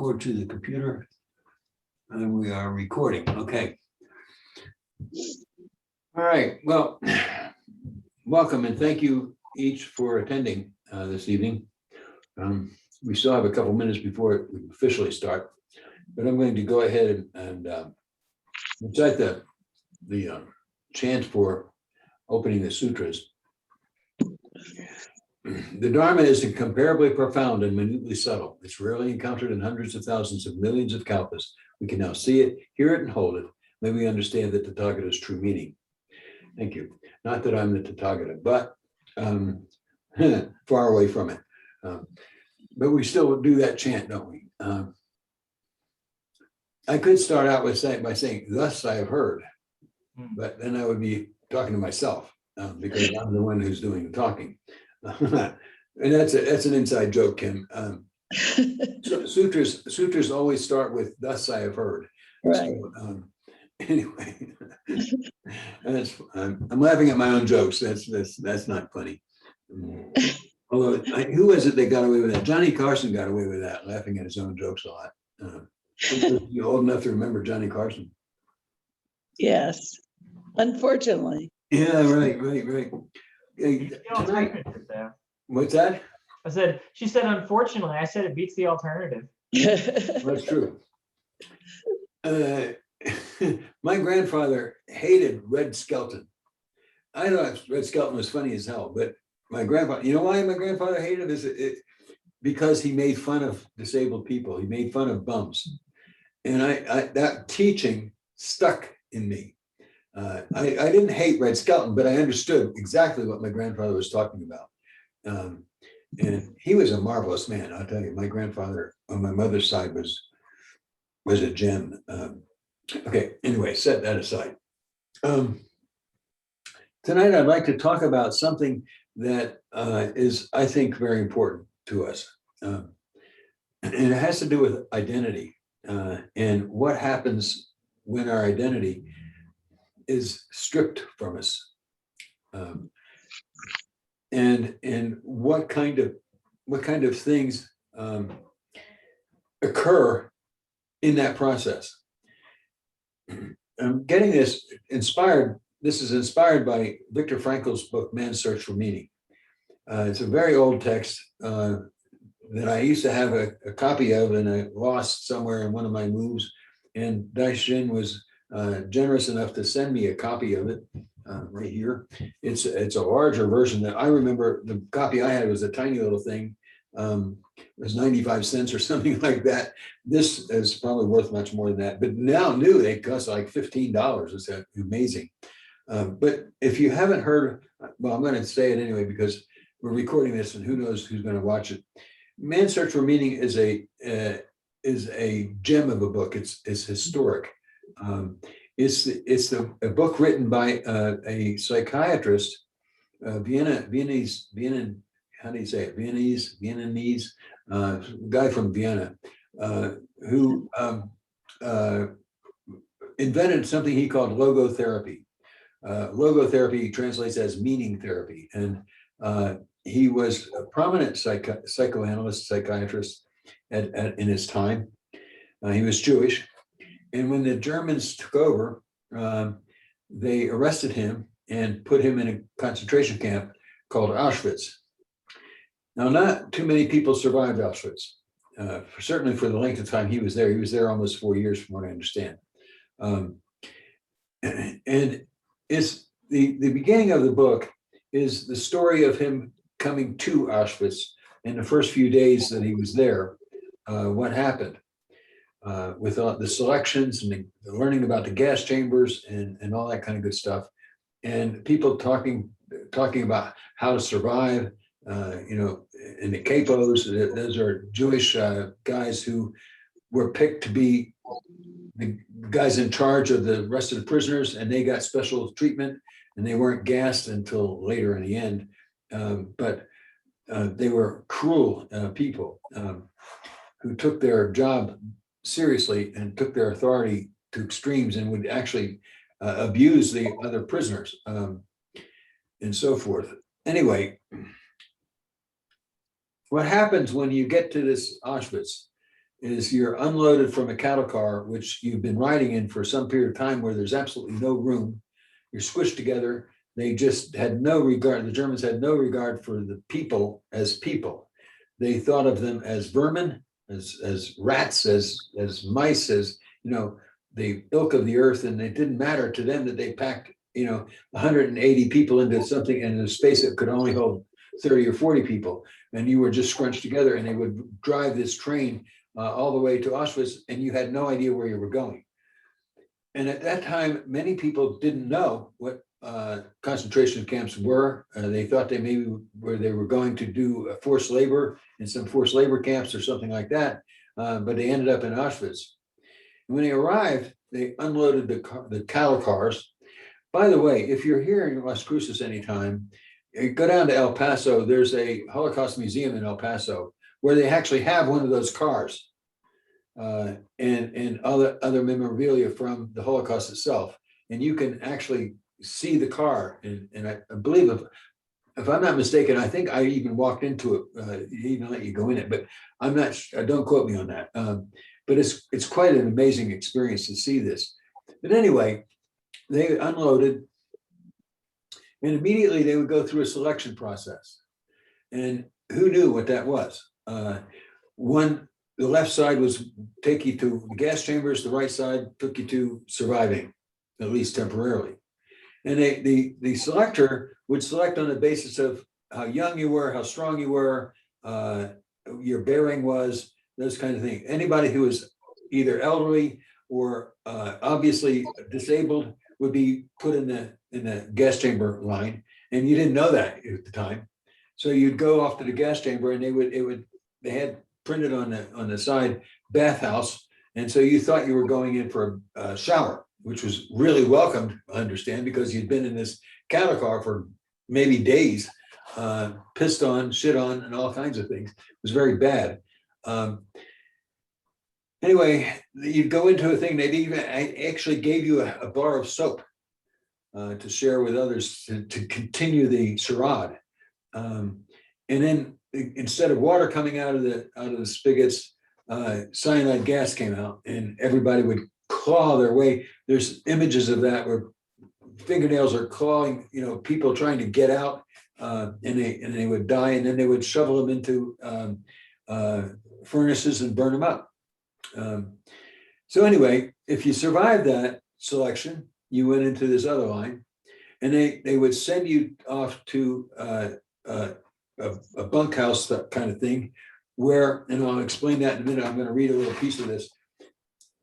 record to the computer. And we are recording. Okay. All right. Well, welcome and thank you each for attending this evening. We still have a couple minutes before we officially start, but I'm going to go ahead and recite the chant for opening the sutras. The Dharma is incomparably profound and minutely subtle. It's rarely encountered in hundreds of thousands of millions of kalpas. We can now see it, hear it, and hold it. May we understand the Tathagata's true meaning. Thank you. Not that I'm the Tathagata, but far away from it. But we still do that chant, don't we? I could start out by saying, thus I have heard, but then I would be talking to myself because I'm the one who's doing the talking. And that's an inside joke, Kim. Sutras always start with "thus I have heard." Right. So, anyway, I'm laughing at my own jokes. That's not funny. Although, who was it that got away with that? Johnny Carson got away with that, laughing at his own jokes a lot. You're old enough to remember Johnny Carson. Yes, unfortunately. Yeah, right. The alternative there. What's that? I said, she said, unfortunately, I said it beats the alternative. That's true. My grandfather hated Red Skelton. I thought Red Skelton was funny as hell, but my grandfather, you know why my grandfather hated it? Because he made fun of disabled people. He made fun of bums. And I that teaching stuck in me. I didn't hate Red Skelton, but I understood exactly what my grandfather was talking about. And he was a marvelous man, I'll tell you. My grandfather on my mother's side was a gem. Okay, anyway, set that aside. Tonight, I'd like to talk about something that is, I think, very important to us. And it has to do with identity and what happens when our identity is stripped from us. And what kind of things occur in that process. I'm getting this inspired. This is inspired by Viktor Frankl's book, Man's Search for Meaning. It's a very old text that I used to have a copy of, and I lost somewhere in one of my moves. And Daishin was generous enough to send me a copy of it right here. It's a larger version that I remember. The copy I had was a tiny little thing. It was 95 cents or something like that. This is probably worth much more than that. But now new, they cost like $15. It's amazing. But if you haven't heard, well, I'm going to say it anyway because we're recording this, and who knows who's going to watch it. Man's Search for Meaning is a gem of a book. It's historic. It's a book written by a psychiatrist, Viennese, how do you say it? Viennese guy from Vienna, who invented something he called logotherapy. Logotherapy translates as meaning therapy, and he was a prominent psychoanalyst, psychiatrist in his time. He was Jewish. And when the Germans took over, they arrested him and put him in a concentration camp called Auschwitz. Now, not too many people survived Auschwitz, certainly for the length of time he was there. He was there almost 4 years, from what I understand. And it's the beginning of the book is the story of him coming to Auschwitz in the first few days that he was there, what happened. With the selections and the learning about the gas chambers and all that kind of good stuff, and people talking about how to survive. In the capos, those are Jewish guys who were picked to be the guys in charge of the rest of the prisoners, and they got special treatment, and they weren't gassed until later in the end. But they were cruel people who took their job seriously and took their authority to extremes and would actually abuse the other prisoners and so forth. Anyway, what happens when you get to this Auschwitz is you're unloaded from a cattle car, which you've been riding in for some period of time where there's absolutely no room. You're squished together. They just had no regard. The Germans had no regard for the people as people. They thought of them as vermin, as rats, as mice, as, the ilk of the earth. And it didn't matter to them that they packed, 180 people into something in a space that could only hold 30 or 40 people. And you were just scrunched together, and they would drive this train all the way to Auschwitz, and you had no idea where you were going. And at that time, many people didn't know what concentration camps were. They thought they maybe they were going to do forced labor in some forced labor camps or something like that, but they ended up in Auschwitz. And when they arrived, they unloaded the cattle cars. By the way, if you're here in Las Cruces anytime, go down to El Paso. There's a Holocaust museum in El Paso where they actually have one of those cars and other memorabilia from the Holocaust itself. And you can actually see the car. And I believe, if I'm not mistaken, I think I even walked into it, even let you go in it, but I'm not, don't quote me on that. But it's quite an amazing experience to see this. But anyway, they unloaded, and immediately they would go through a selection process. And who knew what that was? The left side was take you to the gas chambers, the right side took you to surviving, at least temporarily. And the selector would select on the basis of how young you were, how strong you were, your bearing was, those kind of things. Anybody who was either elderly or obviously disabled would be put in the gas chamber line, and you didn't know that at the time. So you'd go off to the gas chamber, and they had printed on the side bathhouse, and so you thought you were going in for a shower, which was really welcomed, I understand, because you'd been in this cattle car for maybe days, pissed on, shit on, and all kinds of things. It was very bad. Anyway, you'd go into a thing, I actually gave you a bar of soap to share with others to continue the charade. And then instead of water coming out of the spigots, cyanide gas came out, and everybody would claw their way. There's images of that where fingernails are clawing, people trying to get out, and they would die, and then they would shovel them into furnaces and burn them up. So anyway, if you survived that selection, you went into this other line, and they would send you off to a bunkhouse, that kind of thing, where, and I'll explain that in a minute. I'm going to read a little piece of this.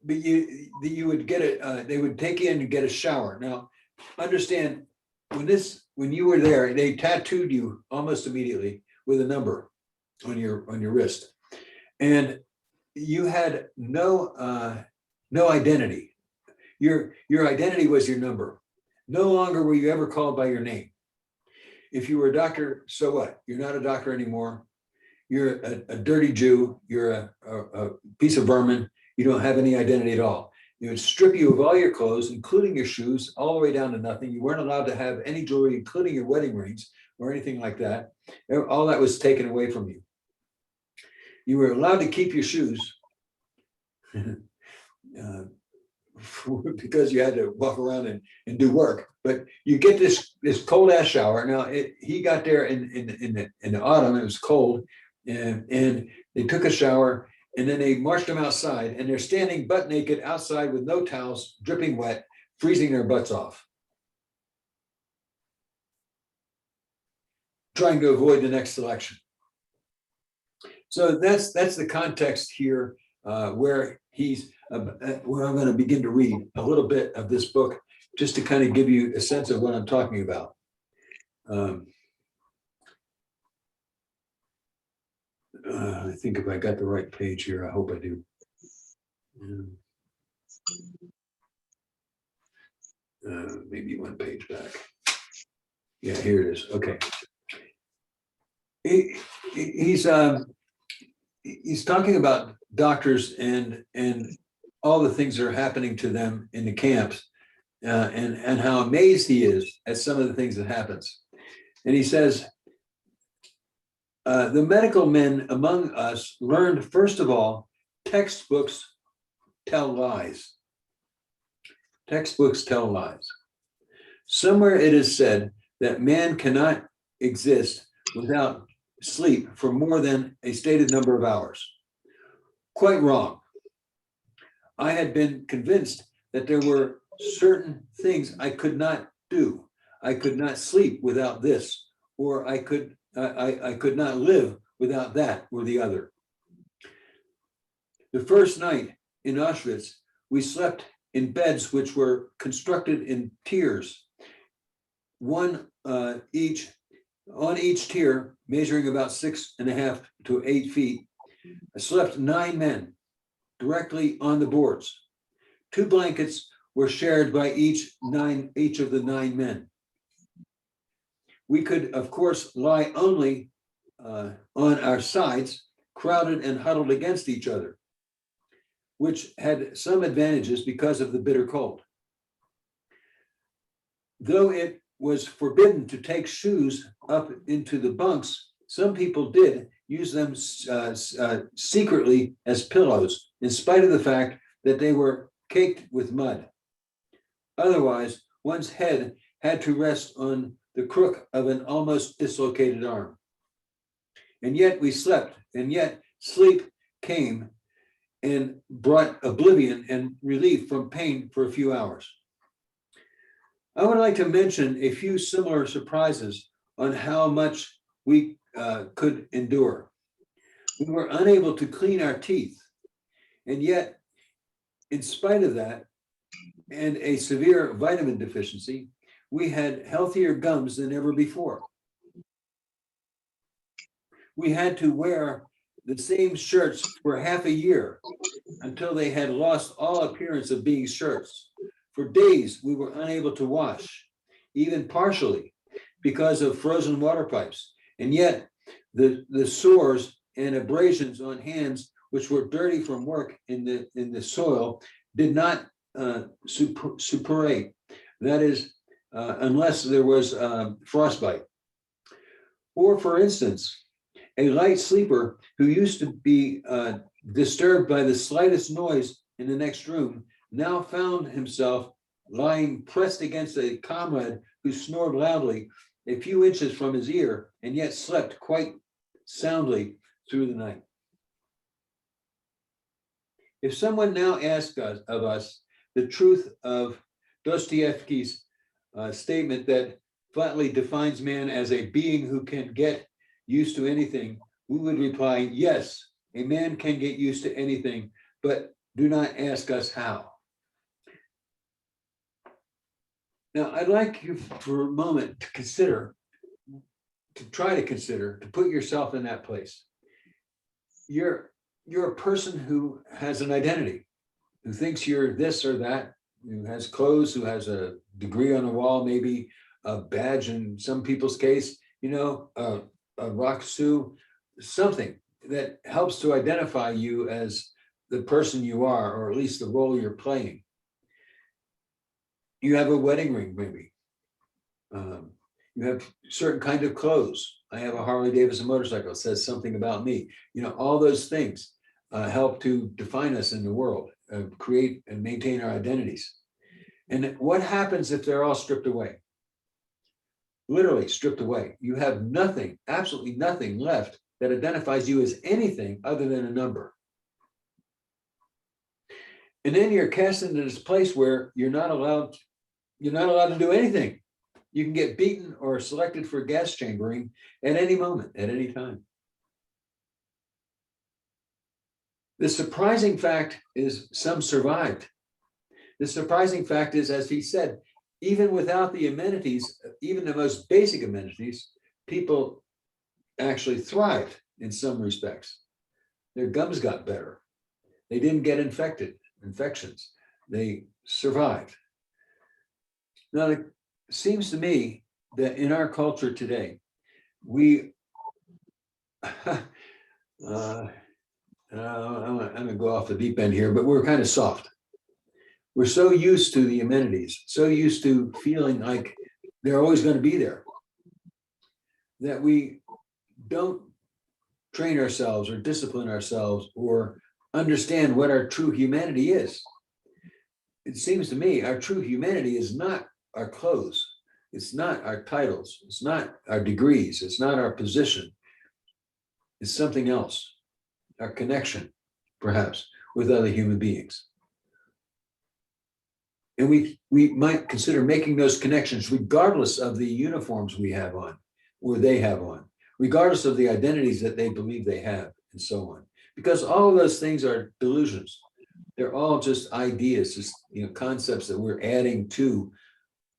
But you would get it. They would take you in and get a shower. Now, understand, when you were there, they tattooed you almost immediately with a number on your wrist, and you had no identity. Your identity was your number. No longer were you ever called by your name. If you were a doctor, so what? You're not a doctor anymore. You're a dirty Jew. You're a piece of vermin. You don't have any identity at all. They would strip you of all your clothes, including your shoes, all the way down to nothing. You weren't allowed to have any jewelry, including your wedding rings or anything like that. All that was taken away from you. You were allowed to keep your shoes because you had to walk around and do work. But you get this cold ass shower. Now he got there in the autumn. It was cold, and they took a shower, and then they marched them outside, and they're standing butt naked outside with no towels, dripping wet, freezing their butts off, trying to avoid the next selection. So that's the context here, where where I'm going to begin to read a little bit of this book, just to kind of give you a sense of what I'm talking about. I think if I got the right page here, I hope I do. Maybe one page back. Yeah, here it is. Okay. He's talking about doctors and all the things that are happening to them in the camps, and how amazed he is at some of the things that happens. And he says, the medical men among us learned, first of all, textbooks tell lies. Textbooks tell lies. Somewhere it is said that man cannot exist without sleep for more than a stated number of hours. Quite wrong. I had been convinced that there were certain things I could not do. I could not sleep without this, or I could not live without that or the other. The first night in Auschwitz, we slept in beds which were constructed in tiers, one each, on each tier, measuring about 6.5 to 8 feet. I slept 9 men directly on the boards. 2 blankets were shared by each of the 9 men. We could, of course, lie only on our sides, crowded and huddled against each other, which had some advantages because of the bitter cold. Though it was forbidden to take shoes up into the bunks, some people did use them secretly as pillows, in spite of the fact that they were caked with mud. Otherwise, one's head had to rest on the crook of an almost dislocated arm. And yet we slept, and yet sleep came and brought oblivion and relief from pain for a few hours. I would like to mention a few similar surprises on how much we could endure. We were unable to clean our teeth, and yet, in spite of that, and a severe vitamin deficiency, we had healthier gums than ever before. We had to wear the same shirts for half a year until they had lost all appearance of being shirts. For days, we were unable to wash, even partially, because of frozen water pipes. And yet, the sores and abrasions on hands, which were dirty from work in the soil, did not suppurate. That is, unless there was frostbite. Or, for instance, a light sleeper who used to be disturbed by the slightest noise in the next room now found himself lying pressed against a comrade who snored loudly a few inches from his ear, and yet slept quite soundly through the night. If someone now asks of us the truth of Dostoevsky's statement that flatly defines man as a being who can get used to anything, we would reply, yes, a man can get used to anything, but do not ask us how. Now, I'd like you for a moment to consider, to put yourself in that place. You're a person who has an identity, who thinks you're this or that, who has clothes, who has a degree on the wall, maybe a badge in some people's case, a rock sue, something that helps to identify you as the person you are, or at least the role you're playing. You have a wedding ring, maybe. You have certain kind of clothes. I have a Harley Davidson motorcycle. It says something about me. All those things help to define us in the world, create and maintain our identities. And what happens if they're all stripped away? Literally stripped away. You have nothing, absolutely nothing left that identifies you as anything other than a number. And then you're cast into this place where you're not allowed to do anything. You can get beaten or selected for gas chambering at any moment, at any time. The surprising fact is some survived. The surprising fact is, as he said, even without the amenities, even the most basic amenities, people actually thrived in some respects. Their gums got better. They didn't get infections. They survived. Now, it seems to me that in our culture today, we, I'm going to go off the deep end here, but we're kind of soft. We're so used to the amenities, so used to feeling like they're always going to be there, that we don't train ourselves or discipline ourselves or understand what our true humanity is. It seems to me our true humanity is not our clothes. It's not our titles. It's not our degrees. It's not our position. It's something else, our connection, perhaps, with other human beings. And we might consider making those connections regardless of the uniforms we have on or they have on, regardless of the identities that they believe they have and so on. Because all of those things are delusions. They're all just ideas, just concepts that we're adding to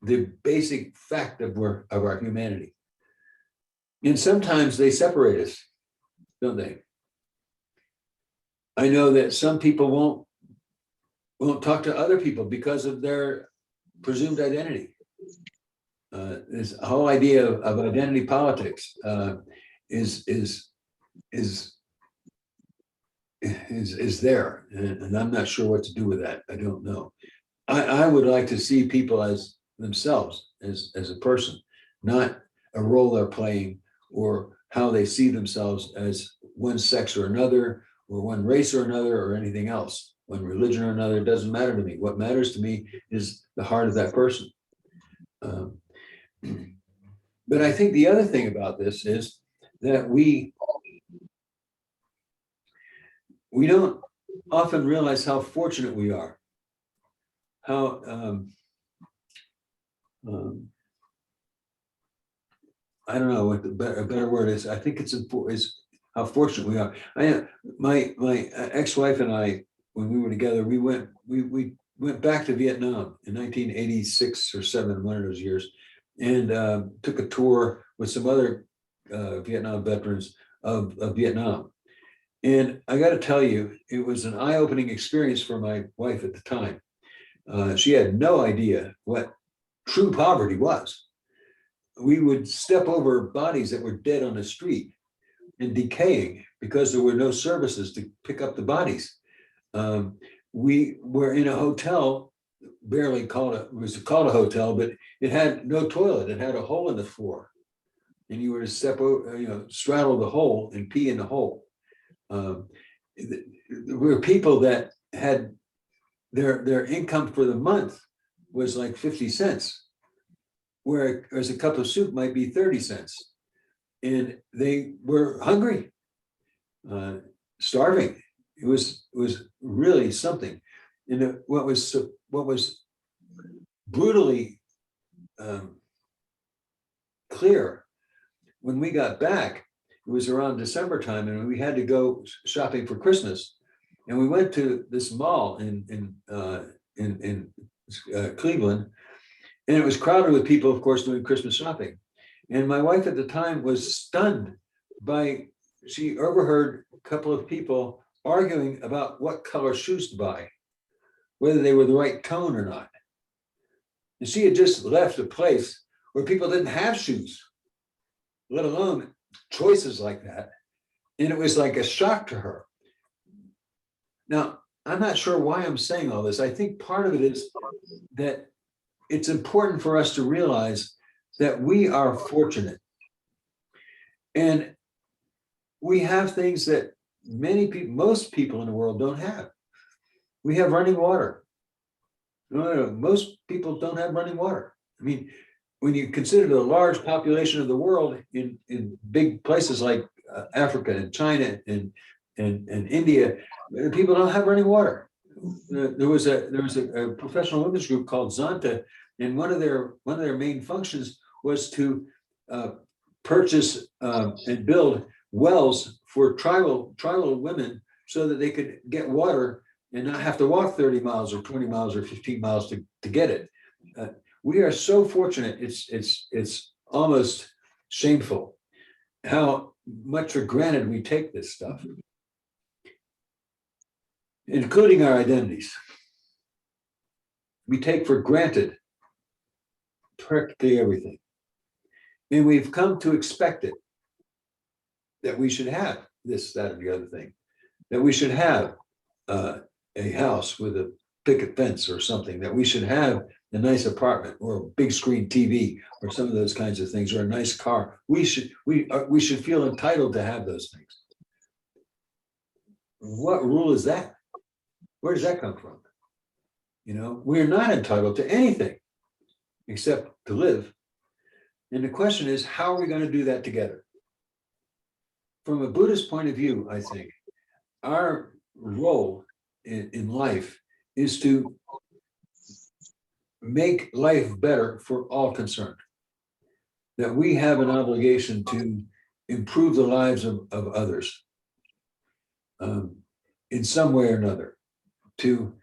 the basic fact of our humanity. And sometimes they separate us, don't they? I know that some people won't talk to other people because of their presumed identity. This whole idea of identity politics is there, and I'm not sure what to do with that. I don't know. I would like to see people as themselves, as a person, not a role they're playing or how they see themselves as one sex or another, or one race or another, or anything else, one religion or another. It doesn't matter to me. What matters to me is the heart of that person. But I think the other thing about this is that we don't often realize how fortunate we are. How I don't know what a better word is. I think it's how fortunate we are. My ex-wife and I, when we were together, we went back to Vietnam in 1986 or 7, one of those years, and took a tour with some other Vietnam veterans of Vietnam. And I got to tell you, it was an eye-opening experience for my wife at the time. She had no idea what true poverty was. We would step over bodies that were dead on the street and decaying because there were no services to pick up the bodies. We were in a hotel, it was called a hotel, but it had no toilet. It had a hole in the floor, and you were to step over, straddle the hole and pee in the hole. There were people that had their income for the month was like 50 cents, whereas a cup of soup might be 30 cents. And they were hungry, starving. It was really something. And what was brutally clear when we got back, it was around December time, and we had to go shopping for Christmas. And we went to this mall in Cleveland, and it was crowded with people, of course, doing Christmas shopping. And my wife at the time was stunned she overheard a couple of people arguing about what color shoes to buy, whether they were the right tone or not. And she had just left a place where people didn't have shoes, let alone choices like that. And it was like a shock to her. Now, I'm not sure why I'm saying all this. I think part of it is that it's important for us to realize that we are fortunate. And we have things that most people in the world don't have. We have running water. No, most people don't have running water. I mean, when you consider the large population of the world in big places like Africa and China and India, people don't have running water. There was a professional women's group called Zonta, and one of their main functions was to purchase and build wells for tribal women so that they could get water and not have to walk 30 miles or 20 miles or 15 miles to get it. We are so fortunate. It's almost shameful how much for granted we take this stuff, including our identities. We take for granted practically everything. And we've come to expect it, that we should have this, that, or the other thing, that we should have a house with a picket fence or something, that we should have a nice apartment or a big screen TV or some of those kinds of things, or a nice car. We should feel entitled to have those things. what rule is that? Where does that come from? You know, we're not entitled to anything except to live. And the question is, how are we going to do that together? From a Buddhist point of view, I think our role in life is to make life better for all concerned. That we have an obligation to improve the lives of others in some way or another, to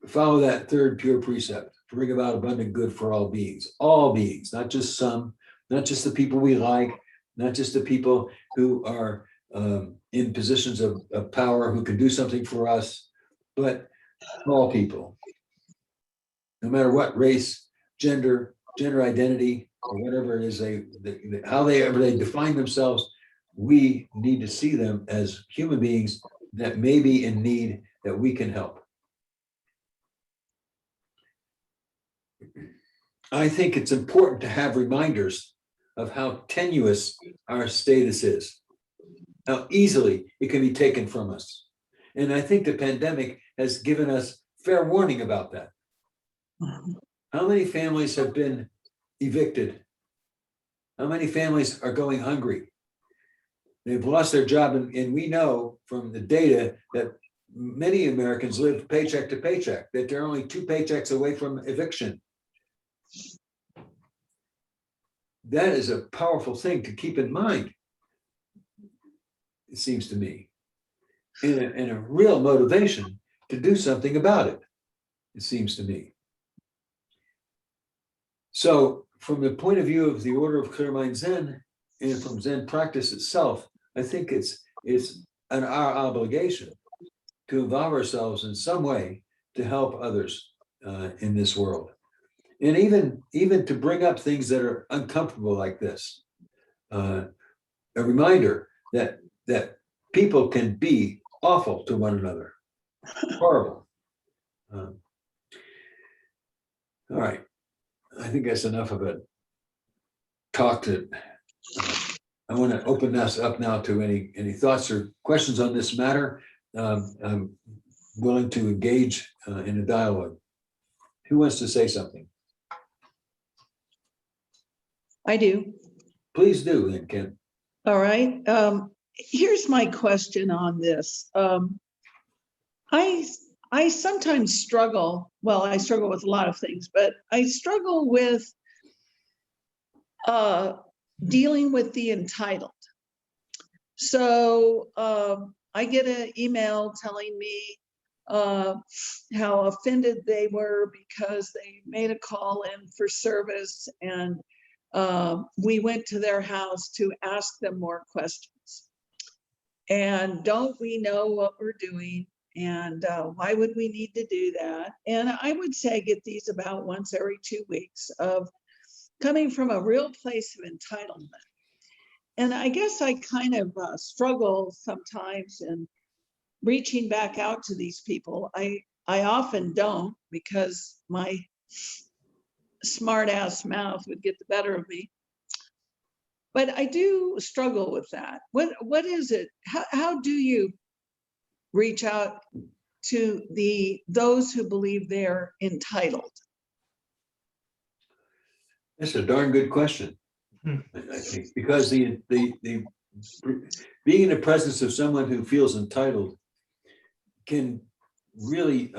follow that third pure precept, to bring about abundant good for all beings, not just some, not just the people we like, not just the people who are in positions of power who can do something for us, but all people, no matter what race, gender identity, or whatever it is however they define themselves. We need to see them as human beings that may be in need, that we can help. I think it's important to have reminders of how tenuous our status is, how easily it can be taken from us. And I think the pandemic has given us fair warning about that. How many families have been evicted? How many families are going hungry? They've lost their job, and we know from the data that many Americans live paycheck to paycheck, that they're only 2 paychecks away from eviction. That is a powerful thing to keep in mind, it seems to me, and a real motivation to do something about it, it seems to me. So from the point of view of the Order of Clear Mind Zen, and from Zen practice itself, I think it's our obligation to involve ourselves in some way to help others in this world. And even to bring up things that are uncomfortable like this. A reminder that people can be awful to one another, horrible. All right, I think that's enough of it. I want to open this up now to any thoughts or questions on this matter. I'm willing to engage in a dialogue. Who wants to say something? I do. Please do, then, Ken. All right. Here's my question on this. I sometimes struggle. Well, I struggle with a lot of things, but I struggle with dealing with the entitled. So I get an email telling me how offended they were because they made a call in for service, and we went to their house to ask them more questions. And don't we know what we're doing? And why would we need to do that? And I would say I get these about once every 2 weeks, of coming from a real place of entitlement. And I guess I kind of struggle sometimes in reaching back out to these people. I often don't, because my smart ass mouth would get the better of me. But I do struggle with that. What is it? How do you reach out to those who believe they're entitled? That's a darn good question. I think, because the being in the presence of someone who feels entitled can really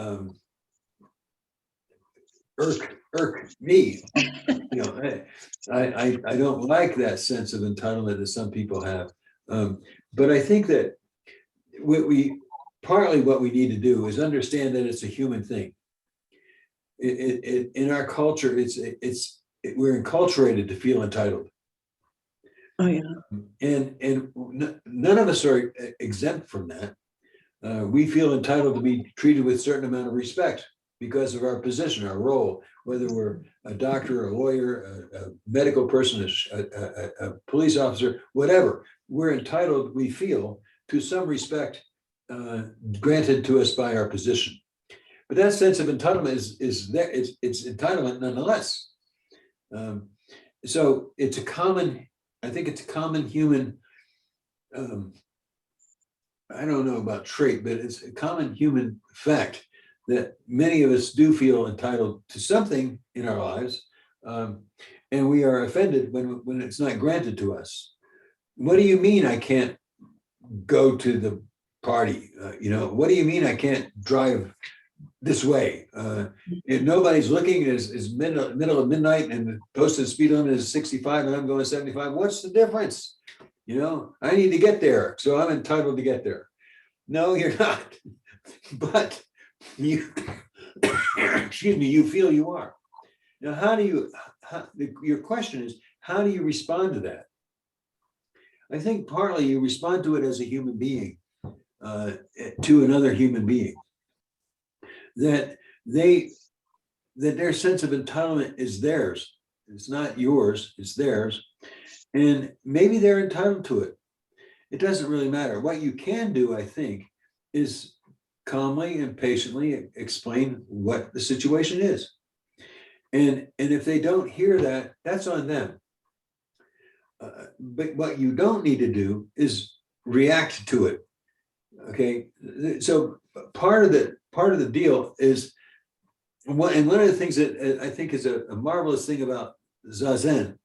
irk me. You know, I don't like that sense of entitlement that some people have. But I think that partly what we need to do is understand that it's a human thing. In our culture, we're enculturated to feel entitled. Oh yeah. And none of us are exempt from that. We feel entitled to be treated with a certain amount of respect because of our position, our role, whether we're a doctor, a lawyer, a medical person, a police officer, whatever. We're entitled, we feel, to some respect granted to us by our position. But that sense of entitlement is there. It's entitlement nonetheless. So I think it's a common human I don't know about trait, but it's a common human fact that many of us do feel entitled to something in our lives. um, And we are offended when it's not granted to us. What do you mean I can't go to the party? What do you mean I can't drive this way? If nobody's looking, is middle of midnight and the posted speed limit is 65 and I'm going 75, what's the difference? I need to get there, so I'm entitled to get there. No, you're not. But you, excuse me, you feel you are. Now, your question is, how do you respond to that? I think partly you respond to it as a human being, to another human being, that their sense of entitlement is theirs. It's not yours, it's theirs. And maybe they're entitled to it. It doesn't really matter. What you can do, I think, is calmly and patiently explain what the situation is. And if they don't hear that, that's on them. But what you don't need to do is react to it. Okay, so part of the deal is one of the things that I think is a marvelous thing about Zazen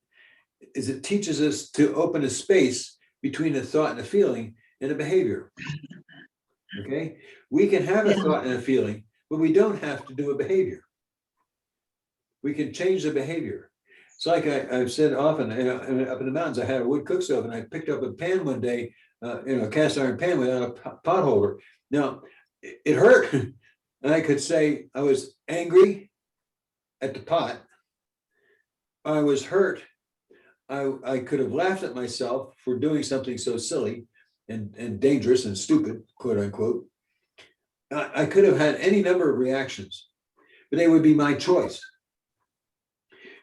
is it teaches us to open a space between a thought and a feeling and a behavior. Okay, we can have a thought and a feeling, but we don't have to do a behavior. We can change the behavior. It's like I've said often, up in the mountains, I had a wood cook stove and I picked up a pan one day, a cast iron pan without a pot holder. Now, it hurt. And I could say I was angry at the pot. I was hurt. I could have laughed at myself for doing something so silly and dangerous and stupid, quote unquote. I could have had any number of reactions, but they would be my choice.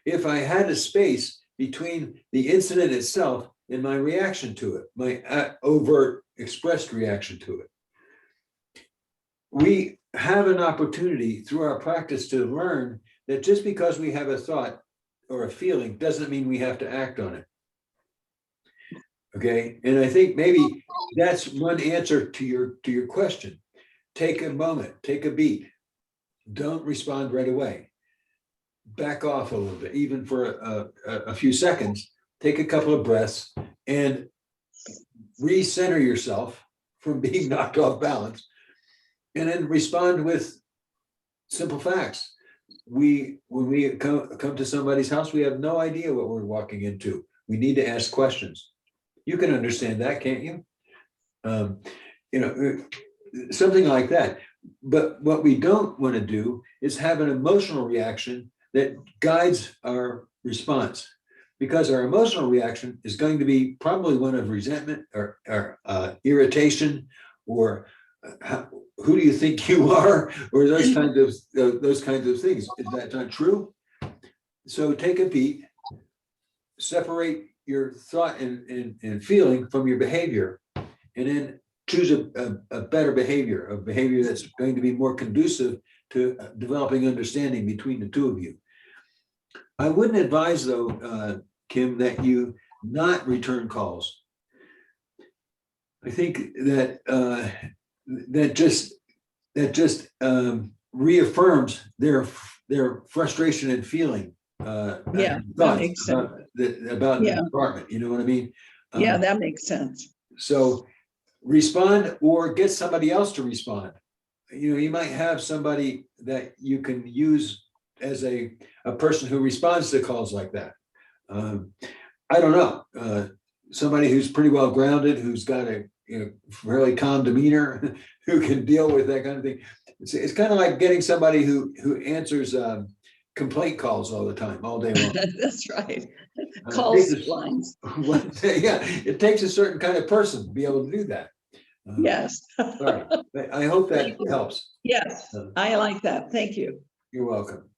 If I had a space between the incident itself and my reaction to it, my overt expressed reaction to it, we have an opportunity through our practice to learn that just because we have a thought or a feeling doesn't mean we have to act on it. Okay, and I think maybe that's one answer to your question. Take a moment, take a beat. Don't respond right away. Back off a little bit, even for a few seconds. Take a couple of breaths and recenter yourself from being knocked off balance, and then respond with simple facts. When we come to somebody's house, we have no idea what we're walking into. We need to ask questions. You can understand that, can't you? Something like that. But what we don't want to do is have an emotional reaction that guides our response, because our emotional reaction is going to be probably one of resentment or irritation, or who do you think you are, or those kinds of things. Is that not true? So take a beat, separate your thought and feeling from your behavior, and then choose a better behavior, a behavior that's going to be more conducive to developing understanding between the two of you. I wouldn't advise, though, Kim, that you not return calls. I think that that just reaffirms their frustration and feeling. That makes sense. About the department. You know what I mean? Yeah, that makes sense. So respond or get somebody else to respond. You might have somebody that you can use as a person who responds to calls like that. I don't know, somebody who's pretty well grounded, who's got a fairly calm demeanor, who can deal with that kind of thing. It's kind of like getting somebody who answers complaint calls all the time, all day long. That's right. Calls lines. Yeah, it takes a certain kind of person to be able to do that. Yes. Sorry. I hope that helps. Yes, I like that. Thank you. You're welcome.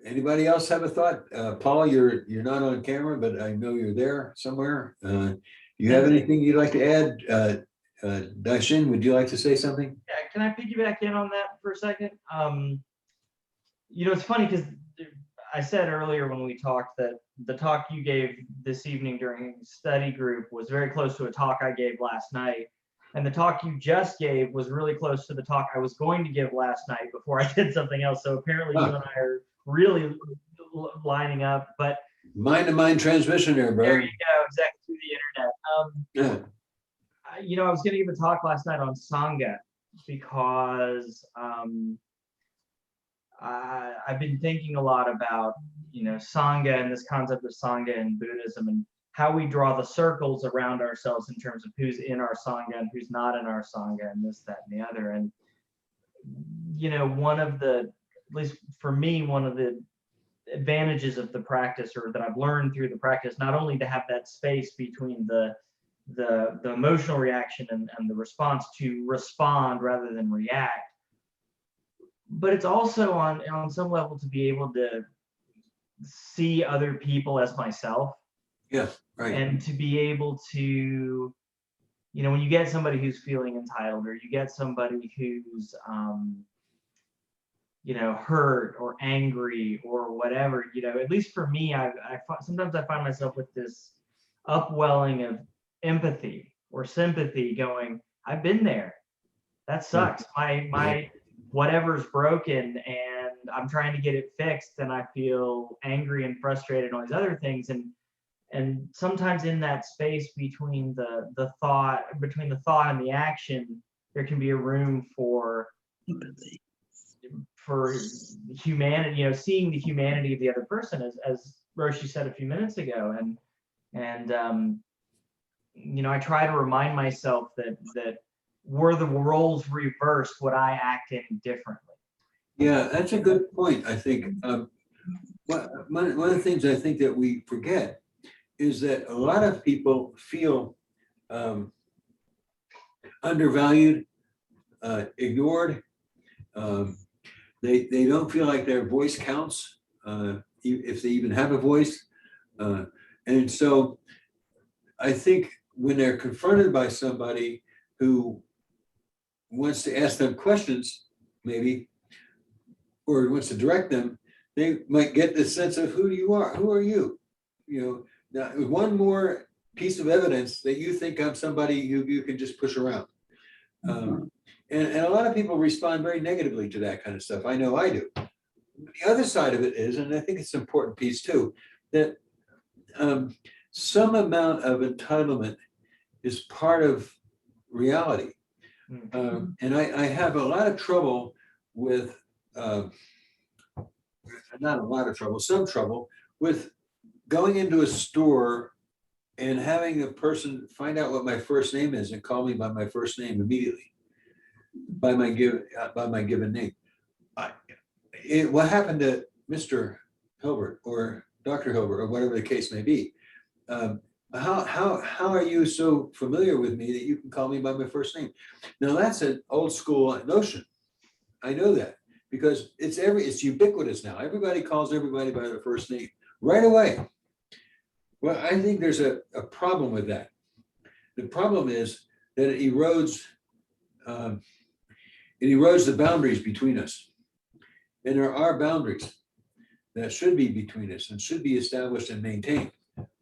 Anybody else have a thought? Paul, you're not on camera, but I know you're there somewhere. You have anything you'd like to add? Daishin, would you like to say something? Yeah, can I piggyback in on that for a second? It's funny because I said earlier when we talked that the talk you gave this evening during study group was very close to a talk I gave last night. And the talk you just gave was really close to the talk I was going to give last night before I did something else. So apparently you and I are really lining up, but Mind-to-mind transmission there, there bro. you go, exactly, through the internet. Yeah. I was going to give a talk last night on Sangha because I've been thinking a lot about, Sangha and this concept of Sangha in Buddhism and how we draw the circles around ourselves in terms of who's in our Sangha and who's not in our Sangha and this, that, and the other. And, one of the, at least for me, one of the advantages of the practice, or that I've learned through the practice, not only to have that space between the emotional reaction and the response, to respond rather than react, but it's also on some level to be able to see other people as myself. Yeah, right. And to be able to, when you get somebody who's feeling entitled, or you get somebody who's hurt or angry or whatever, at least for me, sometimes I find myself with this upwelling of empathy or sympathy going, I've been there. That sucks. My whatever's broken and I'm trying to get it fixed, and I feel angry and frustrated and all these other things. And sometimes in that space between the thought and the action, there can be a room for Empathy. for humanity, seeing the humanity of the other person, as Roshi said a few minutes ago. And I try to remind myself that were the roles reversed, would I act any differently? Yeah, that's a good point. I think one of the things I think that we forget is that a lot of people feel undervalued, ignored. They don't feel like their voice counts, if they even have a voice. And so I think when they're confronted by somebody who wants to ask them questions, maybe, or wants to direct them, they might get the sense of who you are. Who are you? Now, one more piece of evidence that you think I'm somebody who you can just push around. And a lot of people respond very negatively to that kind of stuff. I know I do. The other side of it is, and I think it's an important piece too, that some amount of entitlement is part of reality. And I have a lot of trouble with, not a lot of trouble, some trouble with going into a store and having a person find out what my first name is and call me by my first name immediately, by my given name. What happened to Mr. Hilbert or Dr. Hilbert or whatever the case may be? How are you so familiar with me that you can call me by my first name? Now that's an old school notion. I know that because it's ubiquitous now. Everybody calls everybody by their first name right away. Well, I think there's a problem with that. The problem is that it erodes the boundaries between us. And there are boundaries that should be between us and should be established and maintained.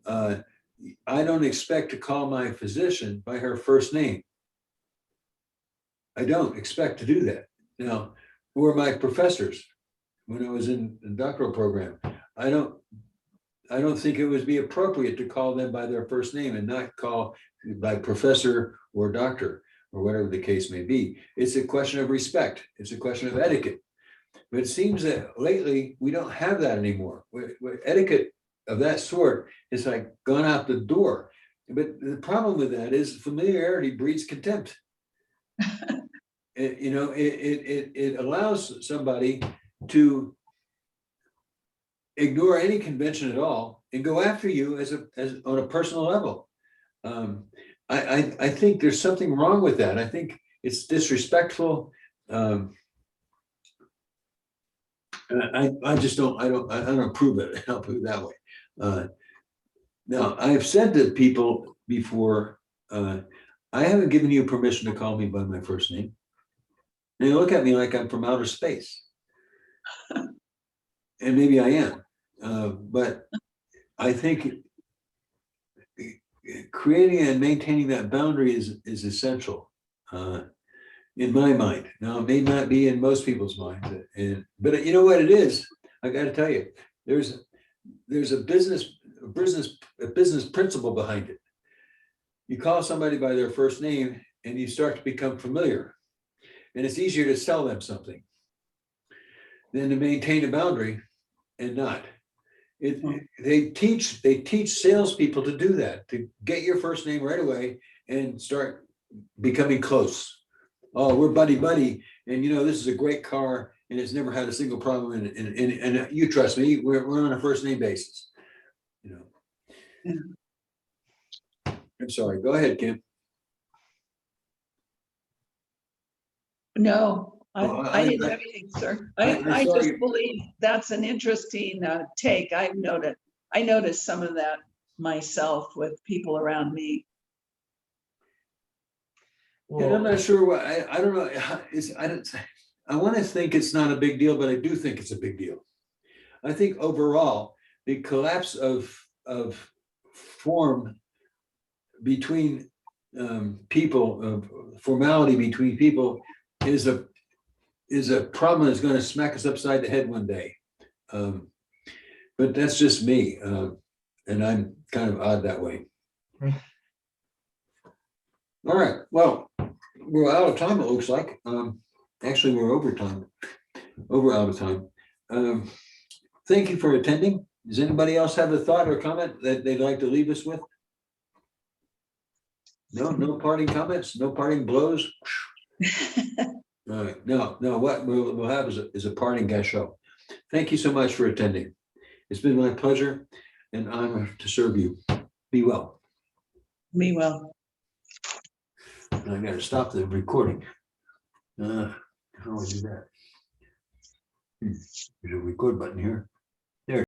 I don't expect to call my physician by her first name. I don't expect to do that. Now, or my professors, when I was in the doctoral program, I don't think it would be appropriate to call them by their first name and not call by professor or doctor or whatever the case may be. It's a question of respect. It's a question of etiquette. But it seems that lately we don't have that anymore. Etiquette of that sort is like gone out the door. But the problem with that is familiarity breeds contempt. It allows somebody to ignore any convention at all and go after you as on a personal level. I think there's something wrong with that. I think it's disrespectful. I just don't approve it. I'll put it that way. Now, I've said to people before, I haven't given you permission to call me by my first name. And they look at me like I'm from outer space. And maybe I am. But I think creating and maintaining that boundary is essential. in my mind. Now, it may not be in most people's minds, but you know what it is? I got to tell you, there's a business principle behind it. You call somebody by their first name and you start to become familiar. And it's easier to sell them something than to maintain a boundary and not. They teach salespeople to do that, to get your first name right away and start becoming close. Oh, we're buddy, and you know, this is a great car and it's never had a single problem. And you trust me, we're on a first name basis. You know. I'm sorry. Go ahead, Kim. No, Well, I didn't have anything, sir. I saw just you- believe that's an interesting take. I noticed some of that myself with people around me. And I'm Well, not sure what, I don't know. I want to think it's not a big deal, but I do think it's a big deal. I think overall, the collapse of form between people, of formality between people is a problem that's going to smack us upside the head one day. But that's just me. And I'm kind of odd that way. All right, well, we're out of time, it looks like. Actually, we're over out of time. Thank you for attending. Does anybody else have a thought or comment that they'd like to leave us with? No parting comments, no parting blows? All right, no, what we'll have is a parting show. Thank you so much for attending. It's been my pleasure and honor to serve you. Be well. Me well. I gotta stop the recording. How do I do that? There's a record button here.